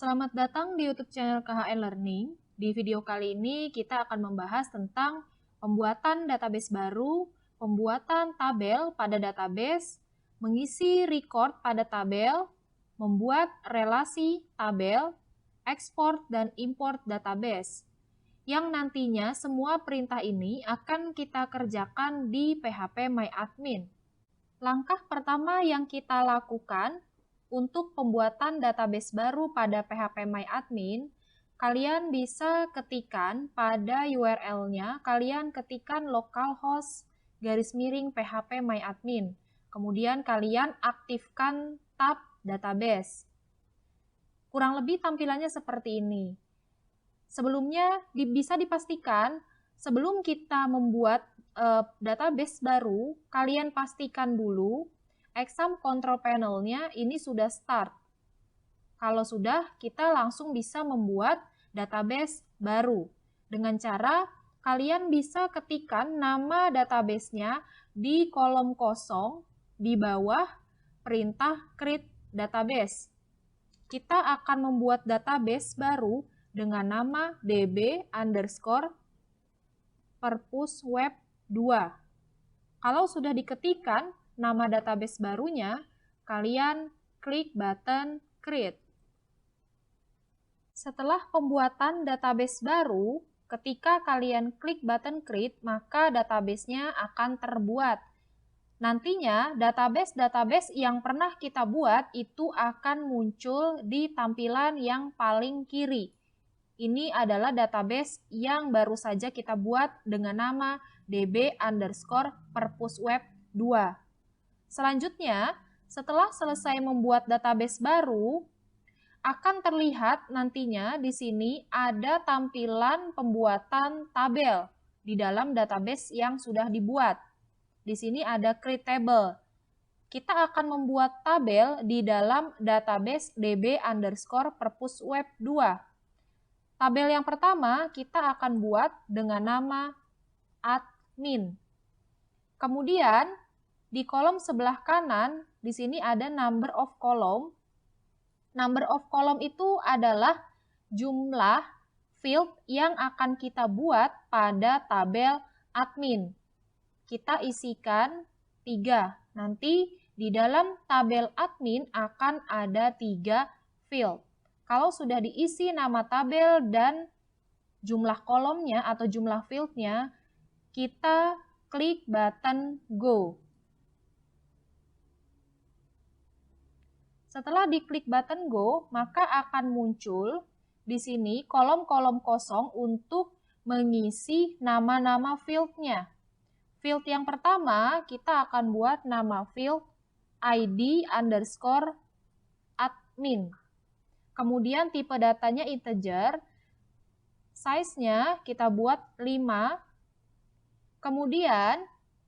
Selamat datang di YouTube channel KHN Learning. Di video kali ini kita akan membahas tentang pembuatan database baru, pembuatan tabel pada database, mengisi record pada tabel, membuat relasi tabel, ekspor dan import database. Yang nantinya semua perintah ini akan kita kerjakan di phpMyAdmin. Langkah pertama yang kita lakukan untuk pembuatan database baru pada phpMyAdmin, kalian bisa ketikkan pada URL-nya, kalian ketikkan localhost /phpMyAdmin. Kemudian kalian aktifkan tab database. Kurang lebih tampilannya seperti ini. Sebelumnya bisa dipastikan, sebelum kita membuat database baru, kalian pastikan dulu exam control panel-nya ini sudah start. Kalau sudah, kita langsung bisa membuat database baru. Dengan cara kalian bisa ketikkan nama database-nya di kolom kosong di bawah perintah create database. Kita akan membuat database baru dengan nama db_purpose_web2. Kalau sudah diketikkan nama database barunya, kalian klik button Create. Setelah pembuatan database baru, ketika kalian klik button Create, maka database-nya akan terbuat. Nantinya, database-database yang pernah kita buat itu akan muncul di tampilan yang paling kiri. Ini adalah database yang baru saja kita buat dengan nama db_purpose_web2. Selanjutnya, setelah selesai membuat database baru, akan terlihat nantinya di sini ada tampilan pembuatan tabel di dalam database yang sudah dibuat. Di sini ada create table. Kita akan membuat tabel di dalam database db_purpose_web2. Tabel yang pertama kita akan buat dengan nama admin. Kemudian, di kolom sebelah kanan, di sini ada number of column. Number of column itu adalah jumlah field yang akan kita buat pada tabel admin. Kita isikan 3. Nanti di dalam tabel admin akan ada 3 field. Kalau sudah diisi nama tabel dan jumlah kolomnya atau jumlah fieldnya, kita klik button Go. Setelah diklik button Go, maka akan muncul di sini kolom-kolom kosong untuk mengisi nama-nama fieldnya. Field yang pertama, kita akan buat nama field ID_admin. Kemudian tipe datanya integer, size-nya kita buat 5. Kemudian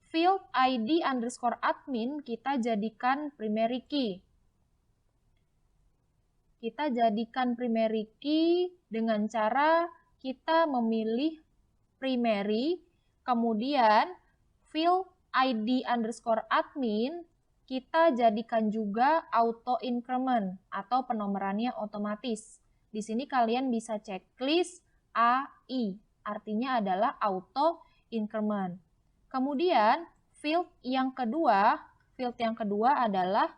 field ID_admin kita jadikan primary key. Kita jadikan primary key dengan cara kita memilih primary, kemudian field ID_admin kita jadikan juga auto increment atau penomorannya otomatis. Di sini kalian bisa checklist AI, artinya adalah auto increment. Kemudian field yang kedua adalah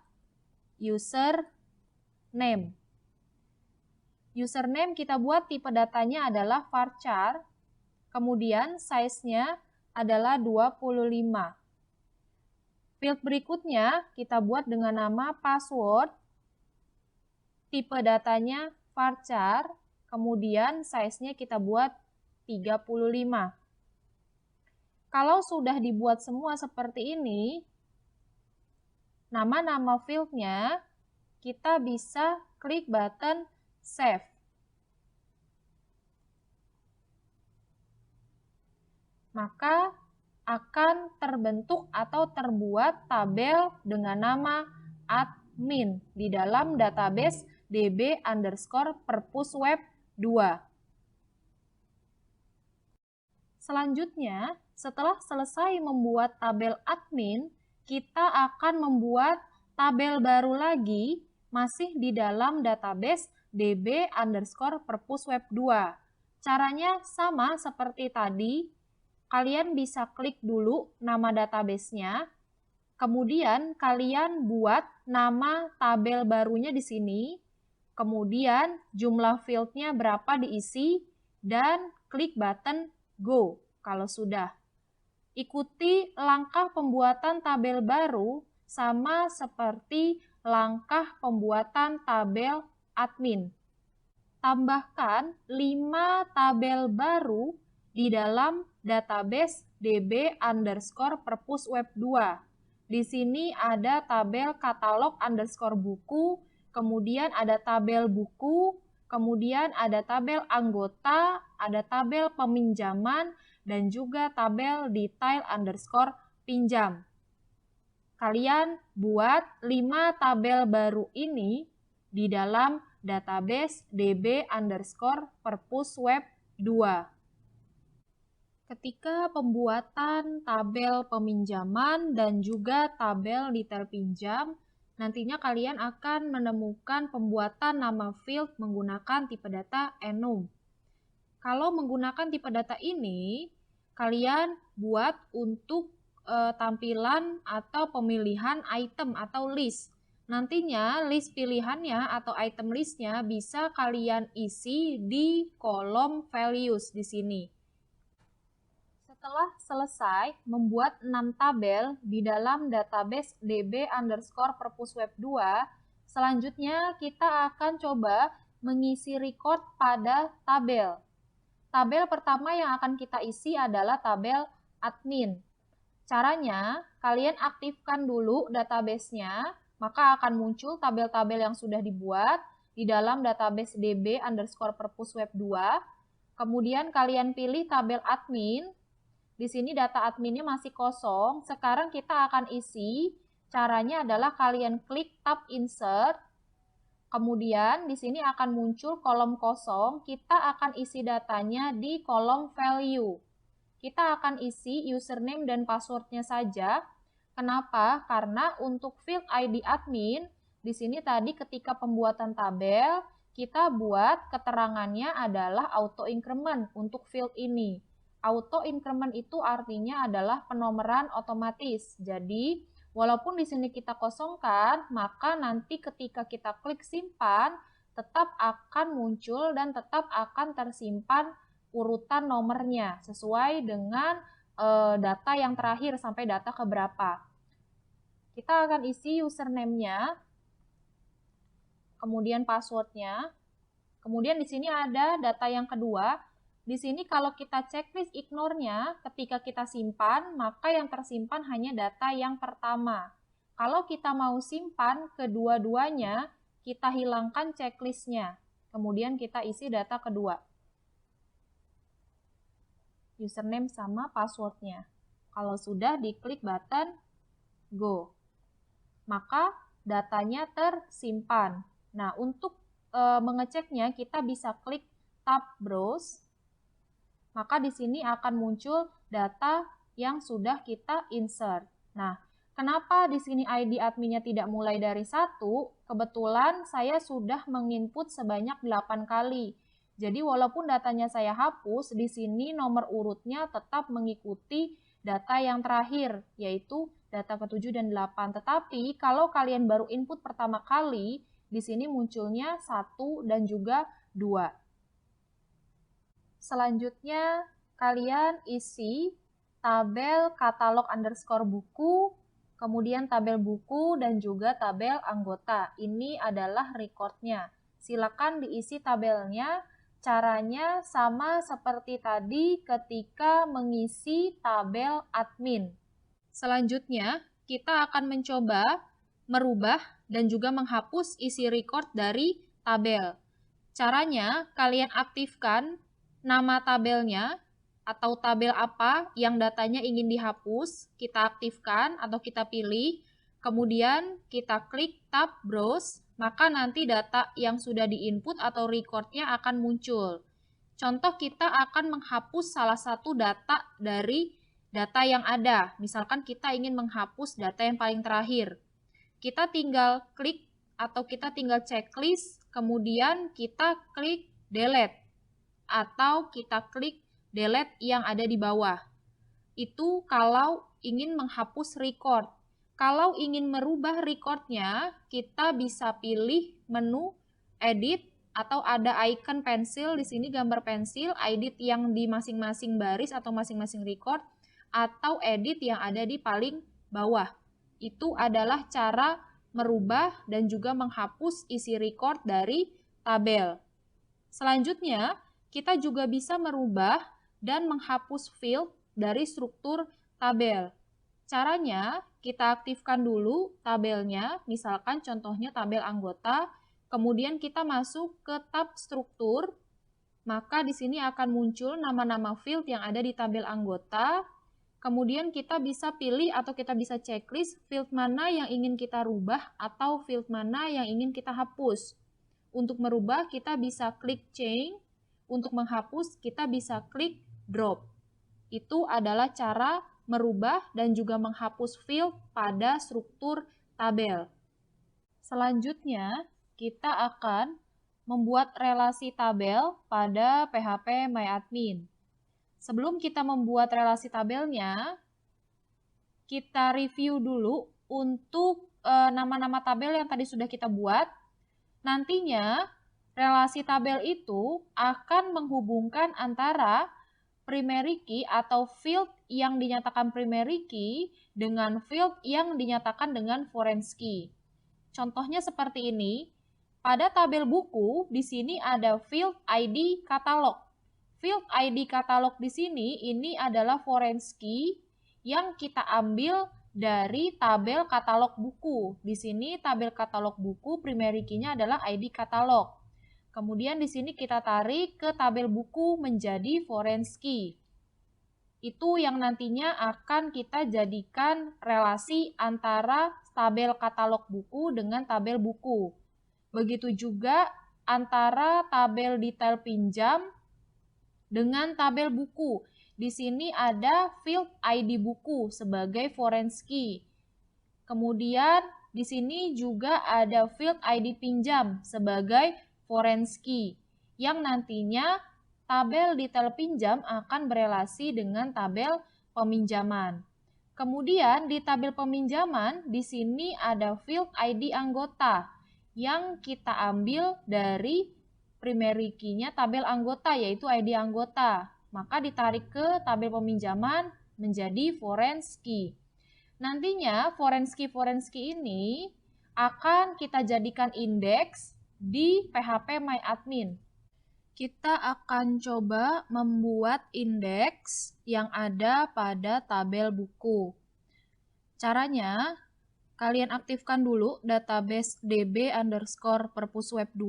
username. Username kita buat tipe datanya adalah varchar, kemudian size-nya adalah 25. Field berikutnya kita buat dengan nama password, tipe datanya varchar, kemudian size-nya kita buat 35. Kalau sudah dibuat semua seperti ini, nama-nama field-nya kita bisa klik button Save. Maka akan terbentuk atau terbuat tabel dengan nama admin di dalam database db_purpose_web2. Selanjutnya, setelah selesai membuat tabel admin, kita akan membuat tabel baru lagi masih di dalam database db_perpusweb2. Caranya sama seperti tadi. Kalian bisa klik dulu nama database-nya, kemudian kalian buat nama tabel barunya di sini, kemudian jumlah field-nya berapa diisi, dan klik button Go kalau sudah. Ikuti langkah pembuatan tabel baru sama seperti langkah pembuatan tabel admin. Tambahkan 5 tabel baru di dalam database db_perpusweb2. Di sini ada tabel katalog_buku, kemudian ada tabel buku, kemudian ada tabel anggota, ada tabel peminjaman, dan juga tabel detail_pinjam. Kalian buat 5 tabel baru ini di dalam database db_perpusweb2. Ketika pembuatan tabel peminjaman dan juga tabel detail pinjam, nantinya kalian akan menemukan pembuatan nama field menggunakan tipe data enum. Kalau menggunakan tipe data ini, kalian buat untuk tampilan atau pemilihan item atau list. Nantinya list pilihannya atau item listnya bisa kalian isi di kolom values di sini. Setelah selesai membuat 6 tabel di dalam database db_perpusweb2, selanjutnya kita akan coba mengisi record pada tabel. Tabel pertama yang akan kita isi adalah tabel admin. Caranya, kalian aktifkan dulu database-nya, maka akan muncul tabel-tabel yang sudah dibuat di dalam database db_perpusweb2. Kemudian kalian pilih tabel admin. Di sini data adminnya masih kosong. Sekarang kita akan isi. Caranya adalah kalian klik tab insert. Kemudian di sini akan muncul kolom kosong. Kita akan isi datanya di kolom value. Kita akan isi username dan passwordnya saja. Kenapa? Karena untuk field ID admin, di sini tadi ketika pembuatan tabel, kita buat keterangannya adalah auto increment untuk field ini. Auto increment itu artinya adalah penomoran otomatis. Jadi, walaupun di sini kita kosongkan, maka nanti ketika kita klik simpan, tetap akan muncul dan tetap akan tersimpan urutan nomornya sesuai dengan data yang terakhir sampai data keberapa. Kita akan isi username-nya, kemudian password-nya, kemudian di sini ada data yang kedua. Di sini kalau kita checklist ignore-nya, ketika kita simpan, maka yang tersimpan hanya data yang pertama. Kalau kita mau simpan kedua-duanya, kita hilangkan checklist-nya. Kemudian kita isi data kedua. Username sama password-nya. Kalau sudah, diklik button Go. Maka datanya tersimpan. Nah, untuk mengeceknya, kita bisa klik tab Browse. Maka di sini akan muncul data yang sudah kita insert. Nah, kenapa di sini ID adminnya tidak mulai dari 1? Kebetulan saya sudah menginput sebanyak 8 kali. Jadi walaupun datanya saya hapus, di sini nomor urutnya tetap mengikuti data yang terakhir, yaitu data ke-7 dan 8. Tetapi kalau kalian baru input pertama kali, di sini munculnya 1 dan juga 2. Selanjutnya, kalian isi tabel katalog_buku, kemudian tabel buku dan juga tabel anggota. Ini adalah recordnya. Silakan diisi tabelnya. Caranya sama seperti tadi ketika mengisi tabel admin. Selanjutnya, kita akan mencoba merubah dan juga menghapus isi record dari tabel. Caranya, kalian aktifkan nama tabelnya atau tabel apa yang datanya ingin dihapus, kita aktifkan atau kita pilih, kemudian kita klik tab Browse, maka nanti data yang sudah diinput atau recordnya akan muncul. Contoh, kita akan menghapus salah satu data dari data yang ada. Misalkan kita ingin menghapus data yang paling terakhir. Kita tinggal klik atau kita tinggal checklist, kemudian kita klik delete atau kita klik delete yang ada di bawah. Itu kalau ingin menghapus record. Kalau ingin merubah recordnya, kita bisa pilih menu edit atau ada icon pensil di sini, gambar pensil, edit yang di masing-masing baris atau masing-masing record, atau edit yang ada di paling bawah. Itu adalah cara merubah dan juga menghapus isi record dari tabel. Selanjutnya, kita juga bisa merubah dan menghapus field dari struktur tabel. Caranya, kita aktifkan dulu tabelnya, misalkan contohnya tabel anggota, kemudian kita masuk ke tab struktur, maka di sini akan muncul nama-nama field yang ada di tabel anggota. Kemudian kita bisa pilih atau kita bisa checklist field mana yang ingin kita rubah atau field mana yang ingin kita hapus. Untuk merubah kita bisa klik change, untuk menghapus kita bisa klik drop. Itu adalah cara merubah dan juga menghapus field pada struktur tabel. Selanjutnya kita akan membuat relasi tabel pada PHP MyAdmin. Sebelum kita membuat relasi tabelnya, kita review dulu untuk nama-nama tabel yang tadi sudah kita buat. Nantinya, relasi tabel itu akan menghubungkan antara primary key atau field yang dinyatakan primary key dengan field yang dinyatakan dengan foreign key. Contohnya seperti ini. Pada tabel buku, di sini ada field ID katalog. Field ID katalog di sini ini adalah foreign key yang kita ambil dari tabel katalog buku. Di sini tabel katalog buku primary key-nya adalah ID katalog. Kemudian di sini kita tarik ke tabel buku menjadi foreign key. Itu yang nantinya akan kita jadikan relasi antara tabel katalog buku dengan tabel buku. Begitu juga antara tabel detail pinjam dengan tabel buku. Di sini ada field ID buku sebagai foreign key. Kemudian di sini juga ada field ID pinjam sebagai foreign key. Yang nantinya tabel detail pinjam akan berelasi dengan tabel peminjaman. Kemudian di tabel peminjaman di sini ada field ID anggota yang kita ambil dari primary key-nya tabel anggota, yaitu ID anggota. Maka ditarik ke tabel peminjaman menjadi foreign key. Nantinya foreign key ini akan kita jadikan indeks di PHP MyAdmin. Kita akan coba membuat indeks yang ada pada tabel buku. Caranya, kalian aktifkan dulu database db_perpusweb2,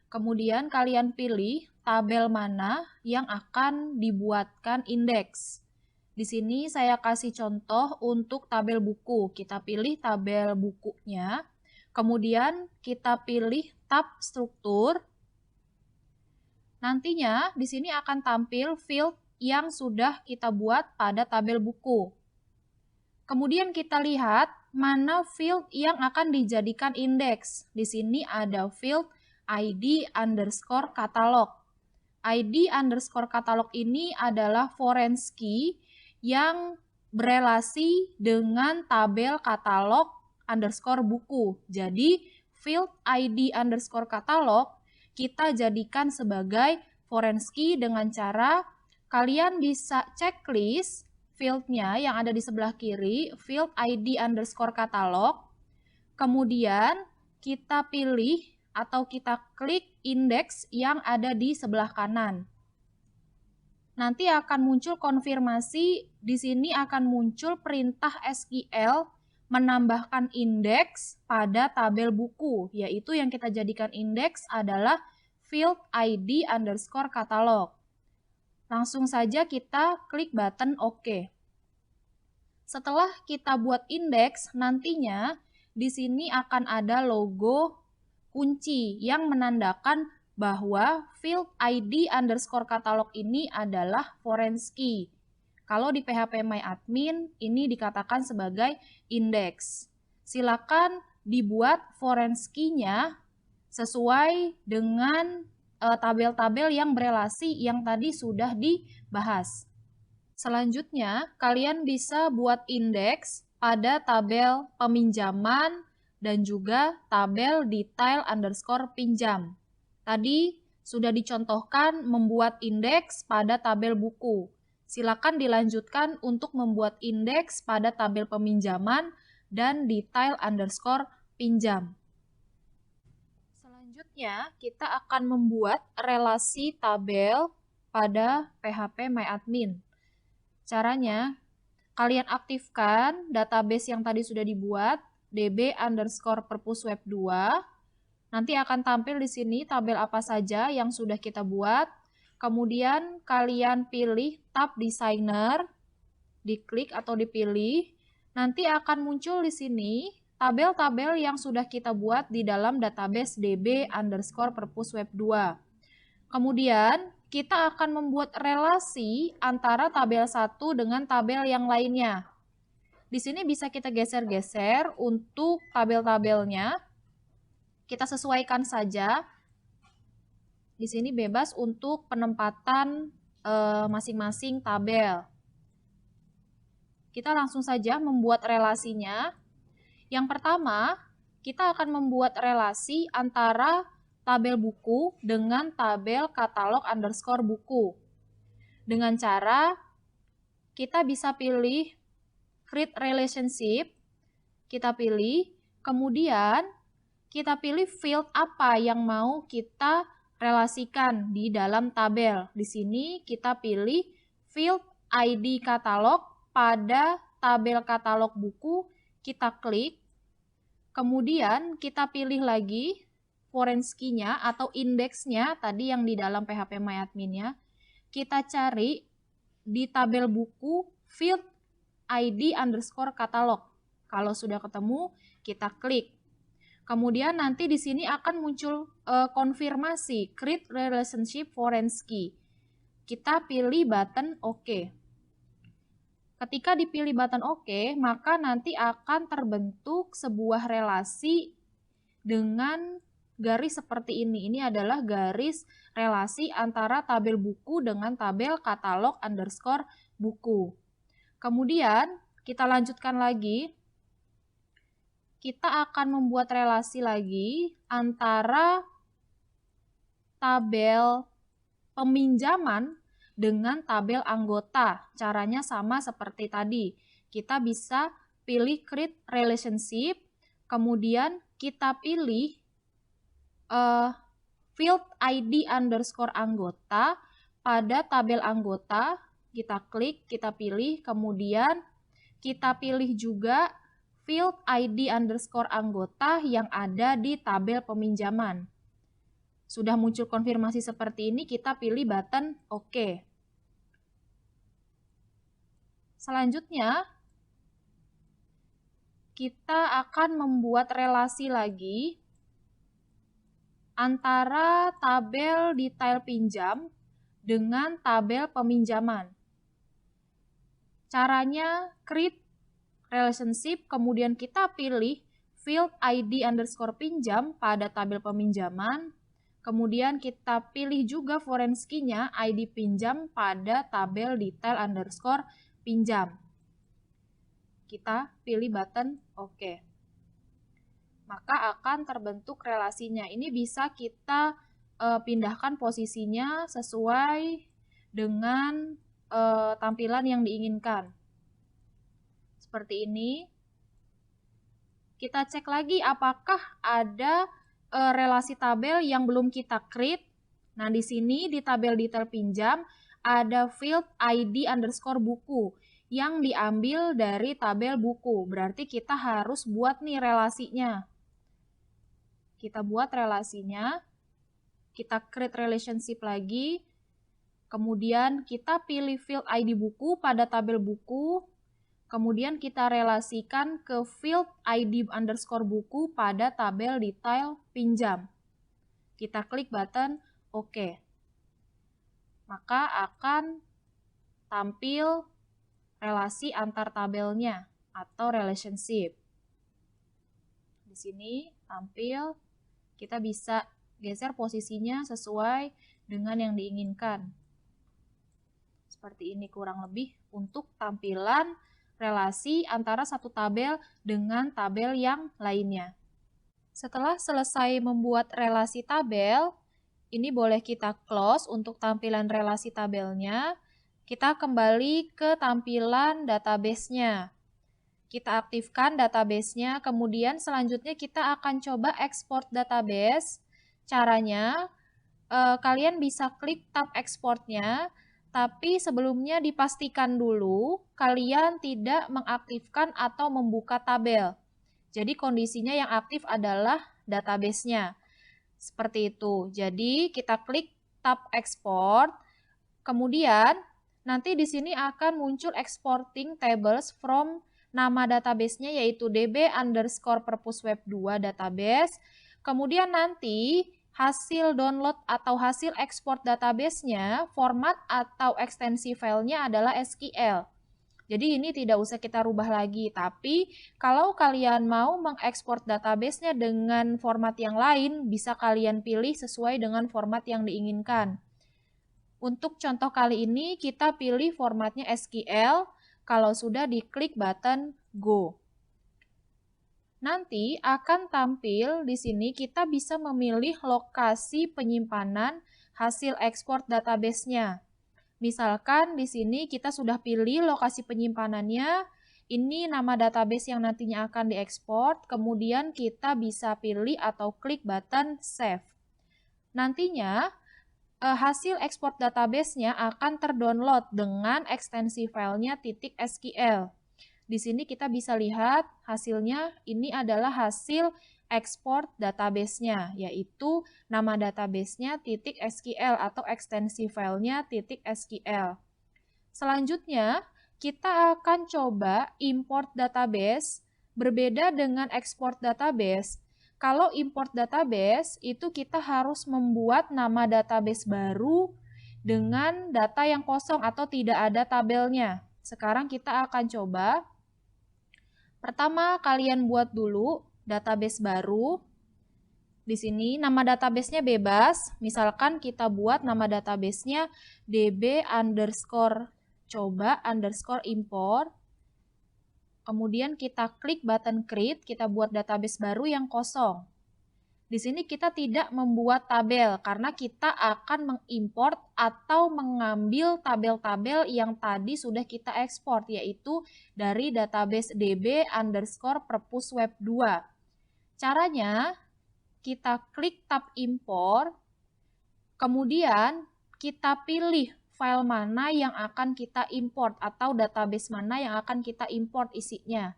kemudian kalian pilih tabel mana yang akan dibuatkan indeks. Di sini saya kasih contoh untuk tabel buku. Kita pilih tabel bukunya, kemudian kita pilih tab struktur. Nantinya di sini akan tampil field yang sudah kita buat pada tabel buku. Kemudian kita lihat mana field yang akan dijadikan indeks. Di sini ada field ID_katalog. ID_katalog ini adalah foreign key yang berelasi dengan tabel katalog underscore buku. Jadi field ID_katalog kita jadikan sebagai foreign key dengan cara kalian bisa checklist fieldnya yang ada di sebelah kiri, field ID_katalog. Kemudian kita pilih atau kita klik indeks yang ada di sebelah kanan. Nanti akan muncul konfirmasi, di sini akan muncul perintah SQL menambahkan indeks pada tabel buku, yaitu yang kita jadikan indeks adalah field ID_katalog. Langsung saja kita klik button OK. Setelah kita buat indeks, nantinya di sini akan ada logo kunci yang menandakan bahwa field ID_katalog ini adalah foreign key. Kalau di PHP MyAdmin ini dikatakan sebagai indeks. Silakan dibuat foreign key-nya sesuai dengan tabel-tabel yang berelasi yang tadi sudah dibahas. Selanjutnya, kalian bisa buat indeks pada tabel peminjaman dan juga tabel detail underscore pinjam. Tadi sudah dicontohkan membuat indeks pada tabel buku. Silakan dilanjutkan untuk membuat indeks pada tabel peminjaman dan detail underscore pinjam. Selanjutnya, kita akan membuat relasi tabel pada PHP MyAdmin. Caranya, kalian aktifkan database yang tadi sudah dibuat, db_perpusweb2. Nanti akan tampil di sini tabel apa saja yang sudah kita buat. Kemudian kalian pilih tab designer, diklik atau dipilih. Nanti akan muncul di sini tabel-tabel yang sudah kita buat di dalam database db_perpusweb2. Kemudian kita akan membuat relasi antara tabel 1 dengan tabel yang lainnya. Di sini bisa kita geser-geser untuk tabel-tabelnya. Kita sesuaikan saja. Di sini bebas untuk penempatan masing-masing tabel. Kita langsung saja membuat relasinya. Yang pertama, kita akan membuat relasi antara tabel buku dengan tabel katalog underscore buku. Dengan cara kita bisa pilih create relationship, kita pilih, kemudian kita pilih field apa yang mau kita relasikan di dalam tabel. Di sini kita pilih field ID katalog pada tabel katalog buku, kita klik, kemudian kita pilih lagi foreign key-nya atau indeksnya tadi yang di dalam PHP MyAdmin-nya. Kita cari di tabel buku field ID underscore katalog. Kalau sudah ketemu, kita klik. Kemudian nanti di sini akan muncul konfirmasi create relationship foreign key. Kita pilih button OK. Ketika dipilih button OK, maka nanti akan terbentuk sebuah relasi dengan garis seperti ini. Ini adalah garis relasi antara tabel buku dengan tabel katalog underscore buku. Kemudian kita lanjutkan lagi. Kita akan membuat relasi lagi antara tabel peminjaman dengan tabel anggota. Caranya sama seperti tadi. Kita bisa pilih create relationship, kemudian kita pilih field ID underscore anggota pada tabel anggota. Kita klik, kita pilih, kemudian kita pilih juga field ID underscore anggota yang ada di tabel peminjaman. Sudah muncul konfirmasi seperti ini, kita pilih button OK. Selanjutnya, kita akan membuat relasi lagi antara tabel detail pinjam dengan tabel peminjaman. Caranya create relationship, kemudian kita pilih field ID underscore pinjam pada tabel peminjaman. Kemudian kita pilih juga foreign key-nya ID pinjam pada tabel detail underscore pinjam. Kita pilih button OK. Maka akan terbentuk relasinya. Ini bisa kita pindahkan posisinya sesuai dengan tampilan yang diinginkan. Seperti ini. Kita cek lagi apakah ada relasi tabel yang belum kita create. Nah, di sini di tabel detail pinjam ada field ID underscore buku yang diambil dari tabel buku. Berarti kita harus buat nih relasinya. Kita buat relasinya. Kita create relationship lagi. Kemudian kita pilih field ID buku pada tabel buku. Kemudian kita relasikan ke field ID underscore buku pada tabel detail pinjam. Kita klik button OK. Maka akan tampil relasi antar tabelnya atau relationship. di sini tampil, kita bisa geser posisinya sesuai dengan yang diinginkan. Seperti ini kurang lebih untuk tampilan relasi antara satu tabel dengan tabel yang lainnya. Setelah selesai membuat relasi tabel, ini boleh kita close untuk tampilan relasi tabelnya. Kita kembali ke tampilan database-nya. Kita aktifkan database-nya, kemudian selanjutnya kita akan coba export database. Caranya, kalian bisa klik tab exportnya, tapi sebelumnya dipastikan dulu kalian tidak mengaktifkan atau membuka tabel. Jadi kondisinya yang aktif adalah database-nya. Seperti itu. Jadi kita klik tab export, kemudian nanti di sini akan muncul exporting tables from nama database-nya yaitu db_purpose-web2 database. Kemudian nanti hasil download atau hasil ekspor database-nya, format atau ekstensi filenya adalah SQL. Jadi ini tidak usah kita rubah lagi, tapi kalau kalian mau mengekspor database-nya dengan format yang lain, bisa kalian pilih sesuai dengan format yang diinginkan. Untuk contoh kali ini, kita pilih formatnya SQL, kalau sudah diklik button Go. Nanti akan tampil di sini kita bisa memilih lokasi penyimpanan hasil ekspor database-nya. Misalkan di sini kita sudah pilih lokasi penyimpanannya, ini nama database yang nantinya akan diekspor, kemudian kita bisa pilih atau klik button Save. Nantinya hasil ekspor database-nya akan terdownload dengan ekstensi filenya .skl. Di sini kita bisa lihat hasilnya ini adalah hasil ekspor database-nya, yaitu nama database-nya .skl atau ekstensi filenya .skl. Selanjutnya, kita akan coba import database. Berbeda dengan export database, kalau import database, itu kita harus membuat nama database baru dengan data yang kosong atau tidak ada tabelnya. Sekarang kita akan coba. Pertama, kalian buat dulu database baru. Di sini nama database-nya bebas. Misalkan kita buat nama database-nya db_coba_import. Kemudian kita klik button create, kita buat database baru yang kosong. Di sini kita tidak membuat tabel karena kita akan mengimport atau mengambil tabel-tabel yang tadi sudah kita ekspor, yaitu dari database db_purpose-web2. Caranya, kita klik tab import, kemudian kita pilih file mana yang akan kita import atau database mana yang akan kita import isinya.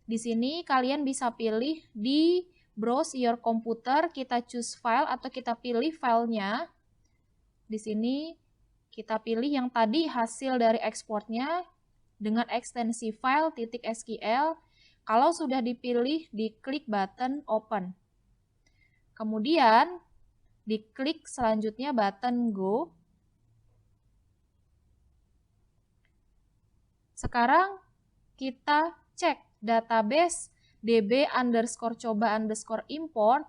Di sini kalian bisa pilih di browse your computer, kita choose file atau kita pilih filenya. Di sini kita pilih yang tadi hasil dari ekspornya dengan ekstensi file .skl. Kalau sudah dipilih, diklik button open. Kemudian diklik selanjutnya button go. Sekarang kita cek database db_coba_import.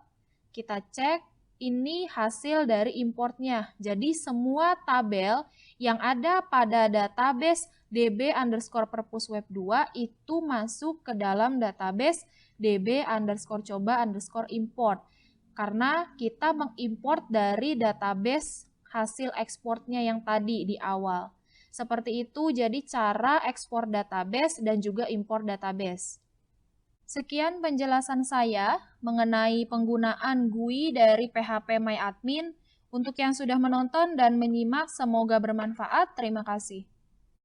Kita cek ini hasil dari importnya. Jadi semua tabel yang ada pada database db_purpose-web2 itu masuk ke dalam database db_coba_import. Karena kita mengimport dari database hasil ekspornya yang tadi di awal. Seperti itu jadi cara ekspor database dan juga import database. Sekian penjelasan saya mengenai penggunaan GUI dari PHPMyAdmin. Untuk yang sudah menonton dan menyimak, semoga bermanfaat. Terima kasih.